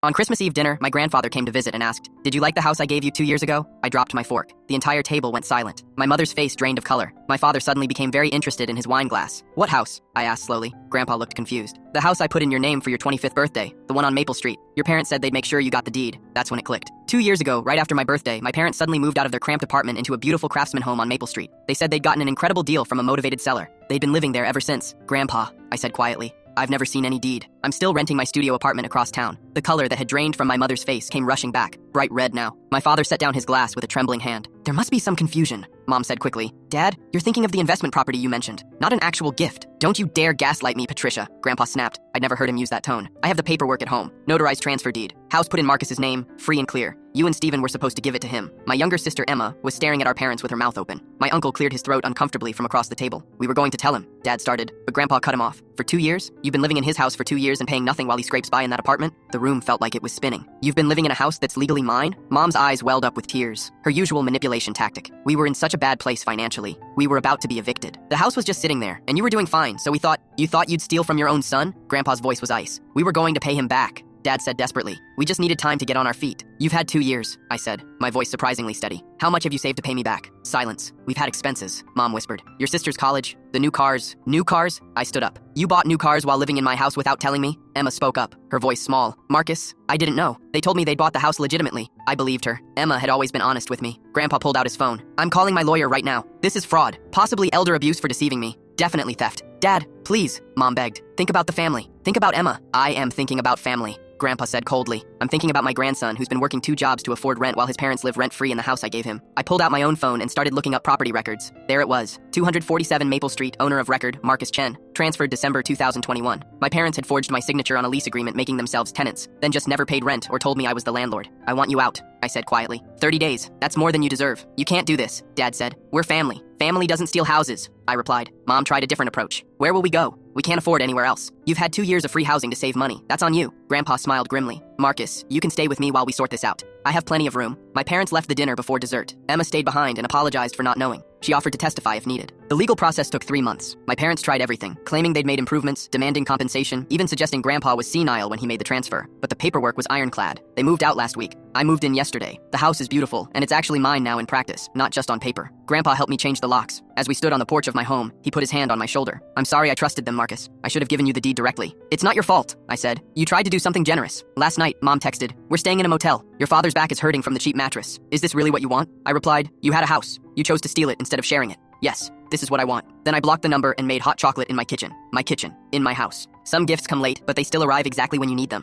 On Christmas Eve dinner, my grandfather came to visit and asked, "Did you like the house I gave you 2 years ago?" I dropped my fork. The entire table went silent. My mother's face drained of color. My father suddenly became very interested in his wine glass. "What house?" I asked slowly. Grandpa looked confused. "The house I put in your name for your 25th birthday, the one on Maple Street. Your parents said they'd make sure you got the deed." That's when it clicked. 2 years ago, right after my birthday, my parents suddenly moved out of their cramped apartment into a beautiful craftsman home on Maple Street. They said they'd gotten an incredible deal from a motivated seller. They'd been living there ever since. "Grandpa," I said quietly, "I've never seen any deed. I'm still renting my studio apartment across town." The color that had drained from my mother's face came rushing back, bright red now. My father set down his glass with a trembling hand. "There must be some confusion," Mom said quickly. "Dad, you're thinking of the investment property you mentioned, not an actual gift. Don't you dare gaslight me, Patricia," Grandpa snapped. I'd never heard him use that tone. "I have the paperwork at home. Notarized transfer deed. House put in Marcus's name, free and clear. You and Steven were supposed to give it to him." My younger sister, Emma, was staring at our parents with her mouth open. My uncle cleared his throat uncomfortably from across the table. "We were going to tell him," Dad started, but Grandpa cut him off. "For 2 years? You've been living in his house for 2 years and paying nothing while he scrapes by in that apartment?" The room felt like it was spinning. "You've been living in a house that's legally mine?" Mom's eyes welled up with tears. Her usual manipulation tactic. "We were in such a bad place financially. We were about to be evicted. The house was just sitting there, and you were doing fine, so we thought..." "You thought you'd steal from your own son?" Grandpa's voice was ice. "We were going to pay him back," Dad said desperately. "We just needed time to get on our feet." "You've had 2 years," I said, my voice surprisingly steady. "How much have you saved to pay me back?" Silence. "We've had expenses," Mom whispered. "Your sister's college, the new cars." "New cars?" I stood up. "You bought new cars while living in my house without telling me?" Emma spoke up, her voice small. "Marcus, I didn't know. They told me they'd bought the house legitimately." I believed her. Emma had always been honest with me. Grandpa pulled out his phone. "I'm calling my lawyer right now. This is fraud, possibly elder abuse for deceiving me. Definitely theft." "Dad, please," Mom begged. "Think about the family. Think about Emma." "I am thinking about family," Grandpa said coldly. "I'm thinking about my grandson who's been working 2 jobs to afford rent while his parents live rent-free in the house I gave him." I pulled out my own phone and started looking up property records. There it was. 247 Maple Street, owner of record, Marcus Chen. Transferred December 2021. My parents had forged my signature on a lease agreement making themselves tenants, then just never paid rent or told me I was the landlord. "I want you out," I said quietly. 30 days. That's more than you deserve. "You can't do this," Dad said. "We're family. Family doesn't steal houses," I replied. Mom tried a different approach. "Where will we go? We can't afford anywhere else. You've had 2 years of free housing to save money. That's on you." Grandpa smiled grimly. "Marcus, you can stay with me while we sort this out. I have plenty of room." My parents left the dinner before dessert. Emma stayed behind and apologized for not knowing. She offered to testify if needed. The legal process took 3 months. My parents tried everything, claiming they'd made improvements, demanding compensation, even suggesting Grandpa was senile when he made the transfer. But the paperwork was ironclad. They moved out last week. I moved in yesterday. The house is beautiful, and it's actually mine now in practice, not just on paper. Grandpa helped me change the locks. As we stood on the porch of my home, he put his hand on my shoulder. "I'm sorry I trusted them, Marcus. I should have given you the deed directly." "It's not your fault," I said. "You tried to do something generous." Last night, Mom texted, "We're staying in a motel. Your father's back is hurting from the cheap mattress. Is this really what you want?" I replied, "You had a house. You chose to steal it instead of sharing it. Yes, this is what I want." Then I blocked the number and made hot chocolate in my kitchen. My kitchen. In my house. Some gifts come late, but they still arrive exactly when you need them.